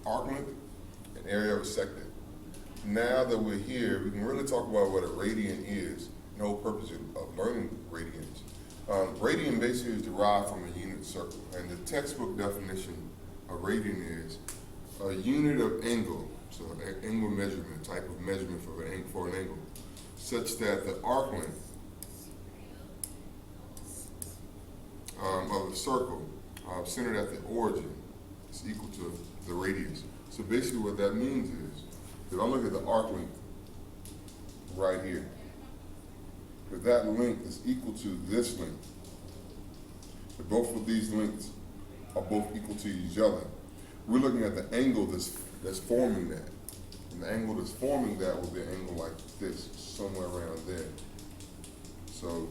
arc length and area bisected. Now that we're here, we can really talk about what a radian is, the whole purpose of learning radians. Radian basically is derived from a unit circle, and the textbook definition of radian is a unit of angle, so an angle measurement, type of measurement for an angle, such that the arc length of a circle centered at the origin is equal to the radius. So basically what that means is, if I look at the arc length right here, if that length is equal to this length, if both of these lengths are both equal to each other, we're looking at the angle that's forming that. And the angle that's forming that will be an angle like this, somewhere around there. So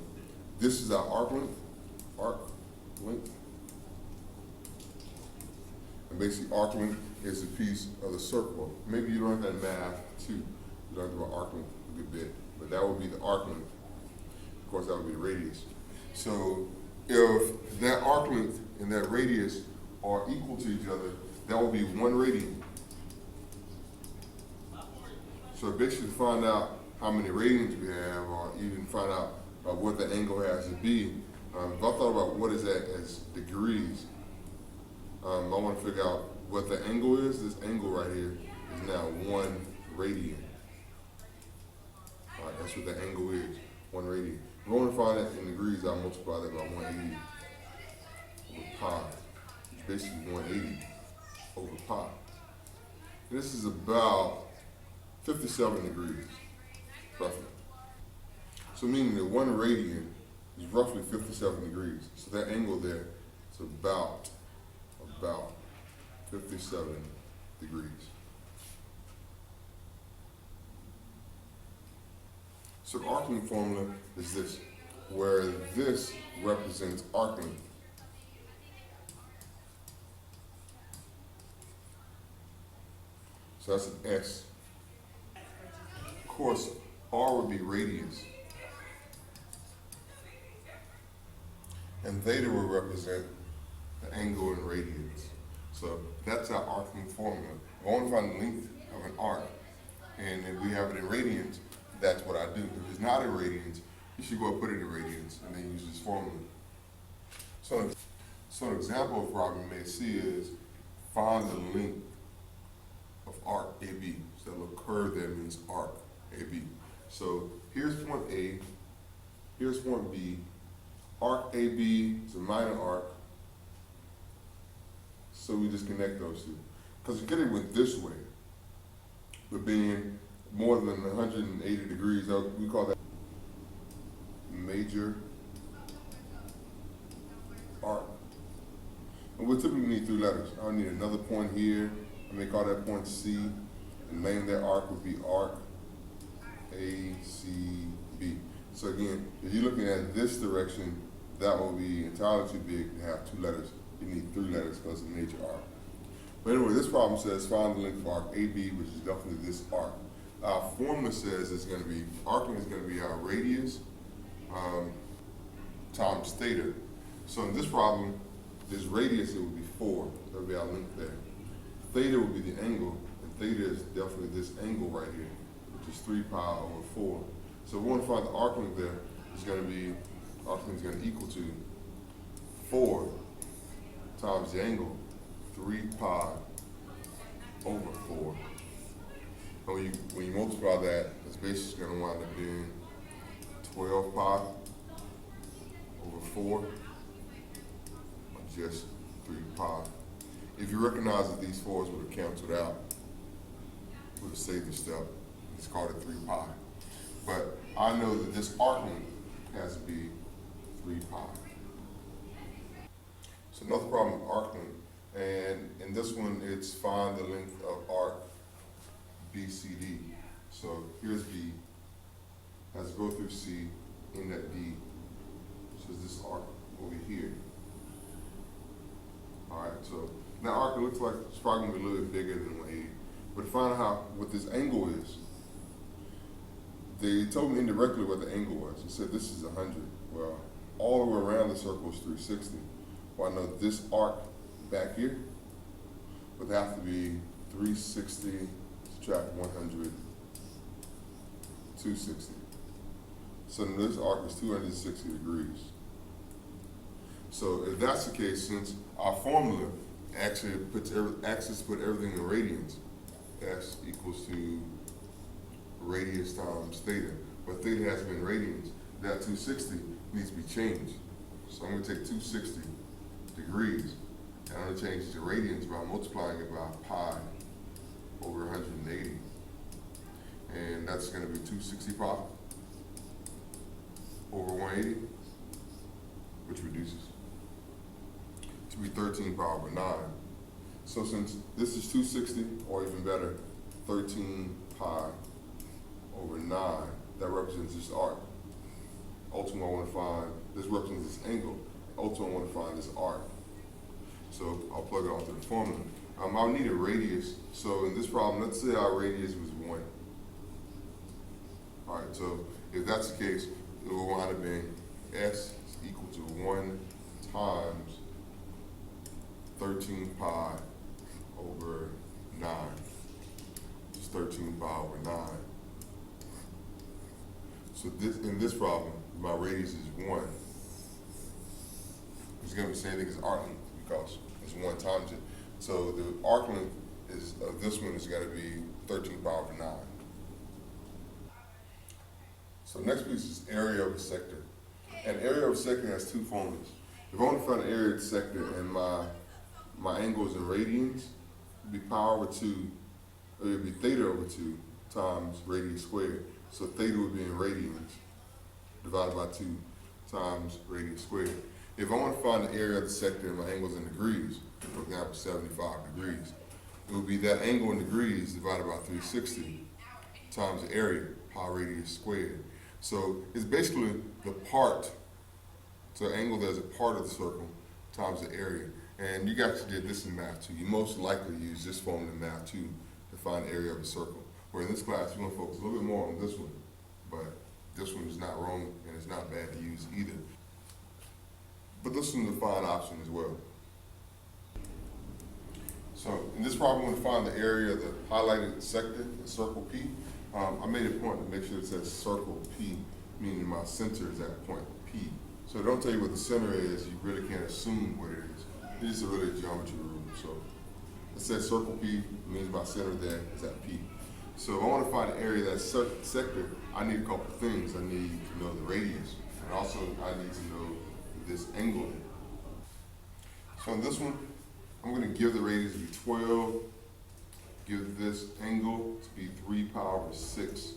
this is our arc length. And basically arc length is a piece of the circle. Maybe you learned that in math too. You learned about arc length a good bit, but that would be the arc length. Of course, that would be the radius. So if that arc length and that radius are equal to each other, that will be 1 radian. So basically to find out how many radians we have, or even find out what the angle has to be, if I thought about what is that as degrees, I want to figure out what the angle is. This angle right here is now 1 radian. All right, that's what the angle is, 1 radian. If I want to find that in degrees, I multiply that by 180 over pi, which is basically 180 over pi. And this is about 57 degrees, roughly. So meaning that 1 radian is roughly 57 degrees. So that angle there is about 57 degrees. So the arc length formula is this, where this represents arc length. So that's an S. Of course, R would be radius. And theta will represent the angle in radians. So that's our arc length formula. I want to find the length of an arc, and if we have it in radians, that's what I do. If it's not in radians, you should go and put it in radians and then use this formula. So an example of problem you may see is find the length of arc AB. So that little curve there means arc AB. So here's point A, here's point B. Arc AB is a minor arc, so we just connect those two. Because you could have went this way, but being more than 180 degrees, we call that major arc. And we'll typically need 3 letters. I'll need another point here. I may call that point C, and name that arc would be arc A, C, B. So again, if you're looking at this direction, that will be entirely too big to have 2 letters. You need 3 letters because it's a major arc. But anyway, this problem says find the length of arc AB, which is definitely this arc. Our formula says it's going to be, arc length is going to be our radius times theta. So in this problem, this radius, it would be 4. That would be our length there. Theta would be the angle, and theta is definitely this angle right here, which is 3 pi over 4. So we want to find the arc length there. It's going to be, arc length is going to equal to 4 times the angle, 3 pi over 4. And when you multiply that, it's basically going to wind up being 12 pi over 4, or just 3 pi. If you recognize that these 4s would have canceled out, would have saved the step, it's called it 3 pi. But I know that this arc length has to be 3 pi. So another problem with arc length, and in this one it's find the length of arc BCD. So here's B, has to go through C, end at D. So this arc over here. All right, so that arc, it looks like it's probably gonna be a little bit bigger than 180. But to find out what this angle is, they told me indirectly what the angle was. They said this is 100. Well, all the way around the circle is 360. Well, I know this arc back here would have to be 360, subtract 100, 260. So this arc is 260 degrees. So if that's the case, since our formula actually put everything in radians, S equals to radius times theta, but theta has been radians, that 260 needs to be changed. So I'm going to take 260 degrees, and I'm going to change it to radians by multiplying it by pi over 180. And that's going to be 260 pi over 180, which reduces to be 13 pi over 9. So since this is 260, or even better, 13 pi over 9, that represents this arc. Ultimately, I want to find, this represents this angle. Ultimately, I want to find this arc. So I'll plug it onto the formula. I'll need a radius. So in this problem, let's say our radius was 1. All right, so if that's the case, it will wind up being S is equal to 1 times 13 pi over 9. It's 13 pi over 9. So this, in this problem, my radius is 1. It's going to be the same thing as arc length because it's 1 times it. So the arc length is of this one is going to be 13 pi over 9. So next piece is area of a sector. And area of a sector has two formulas. If I want to find an area of a sector and my angle is in radians, it would be pi over 2, or it would be theta over 2 times radius squared. So theta would be in radians divided by 2 times radius squared. If I want to find the area of the sector and my angle is in degrees, for example 75 degrees, it would be that angle in degrees divided by 360 times the area, pi radius squared. So it's basically the part, so angle that's a part of the circle times the area. And you guys did this in math too. You most likely use this formula in math too to find the area of a circle. Where in this class, we're going to focus a little bit more on this one, but this one is not wrong and it's not bad to use either. But this one's a fine option as well. So in this problem, we're going to find the area of the highlighted sector, the circle P. I made a point to make sure it says circle P, meaning my center is at point P. So I don't tell you what the center is, you really can't assume what it is. It's just a really geometry rule. So it says circle P, means my center there is at P. So if I want to find an area that's sector, I need a couple of things. I need to know the radius, and also I need to know this angle. So in this one, I'm going to give the radius to be 12, give this angle to be 3 pi over 6.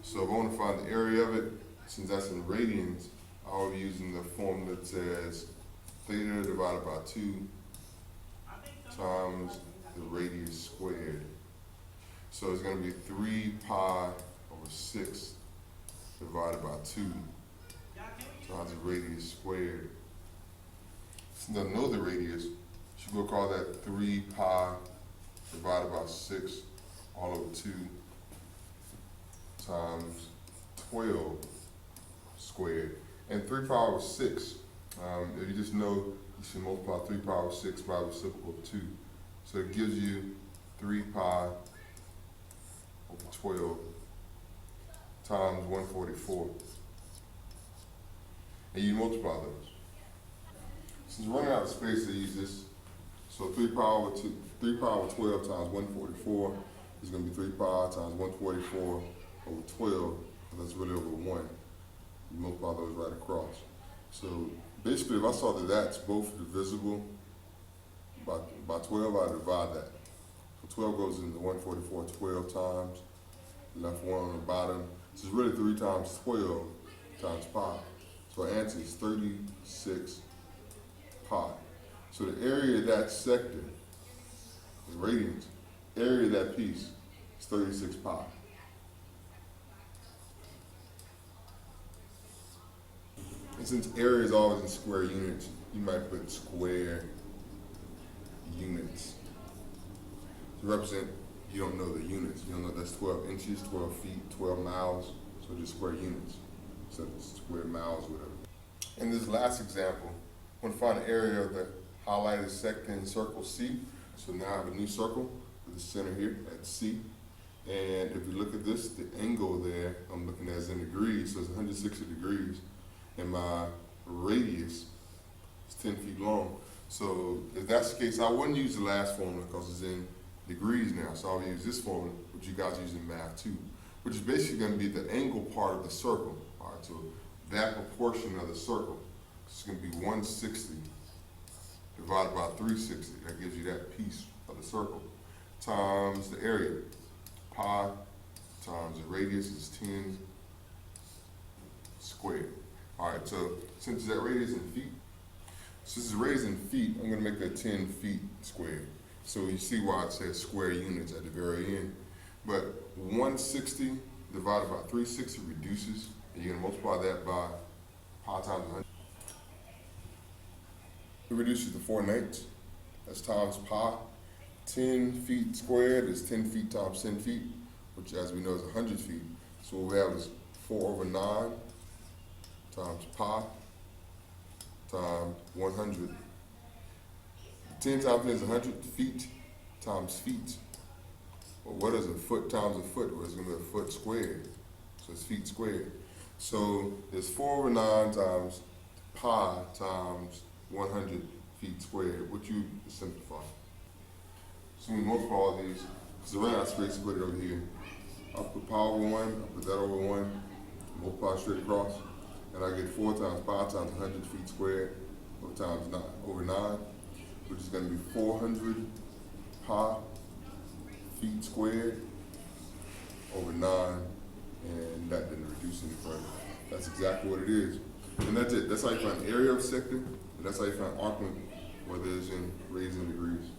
So if I want to find the area of it, since that's in radians, I'll be using the formula that says theta divided by 2 times the radius squared. So it's going to be 3 pi over 6 divided by 2 times the radius squared. Since I know the radius, you should go call that 3 pi divided by 6 all over 2 times 12 squared. And 3 pi over 6, if you just know, you should multiply 3 pi over 6 by the reciprocal of 2. So it gives you 3 pi over 12 times 144. And you multiply those. Since we're running out of space to use this, so 3 pi over 12 times 144 is going to be 3 pi times 144 over 12, and that's really over 1. You multiply those right across. So basically, if I saw that that's both divisible by 12, I divide that. So 12 goes into 144 12 times, left 1 on the bottom. So it's really 3 times 12 times pi. So our answer is 36 pi. So the area of that sector, the radians, area of that piece is 36 pi. And since area is always in square units, you might put square units. To represent, you don't know the units. You don't know that's 12 inches, 12 feet, 12 miles. So just square units. So square miles, whatever. In this last example, I want to find an area of the highlighted sector in circle C. So now I have a new circle. the center here at C. And if you look at this, the angle there, I'm looking at is in degrees, so it's 160 degrees. And my radius is 10 feet long. So if that's the case, I wouldn't use the last formula because it's in degrees now. So I'll use this formula, which you guys use in math too, which is basically going to be the angle part of the circle. All right, so that proportion of the circle is going to be 160 divided by 360. That gives you that piece of the circle times the area. Pi times the radius is 10 squared. All right, so since that radius in feet, since it's radius in feet, I'm going to make that 10 feet squared. So you see why it says square units at the very end. But 160 divided by 360 reduces, and you're going to multiply that by pi times 100. It reduces to 4/9. That's times pi. 10 feet squared is 10 feet times 10 feet, which as we know is 100 feet. So what we have is 4/9 times pi times 100. 10 times 10 is 100 feet times feet. Well, what is a foot times a foot? Well, it's going to be a foot squared. So it's feet squared. So it's 4/9 times pi times 100 feet squared, which you simplify. So we multiply all these, because the ran out of space to put it over here. I'll put pi over 1, I'll put that over 1, multiply straight across, and I get 4 times pi times 100 feet squared over 9, which is going to be 400 pi feet squared over 9, and that didn't reduce any further. That's exactly what it is. And that's it. That's how you find area of sector, and that's how you find arc length, whether it's in radians and degrees.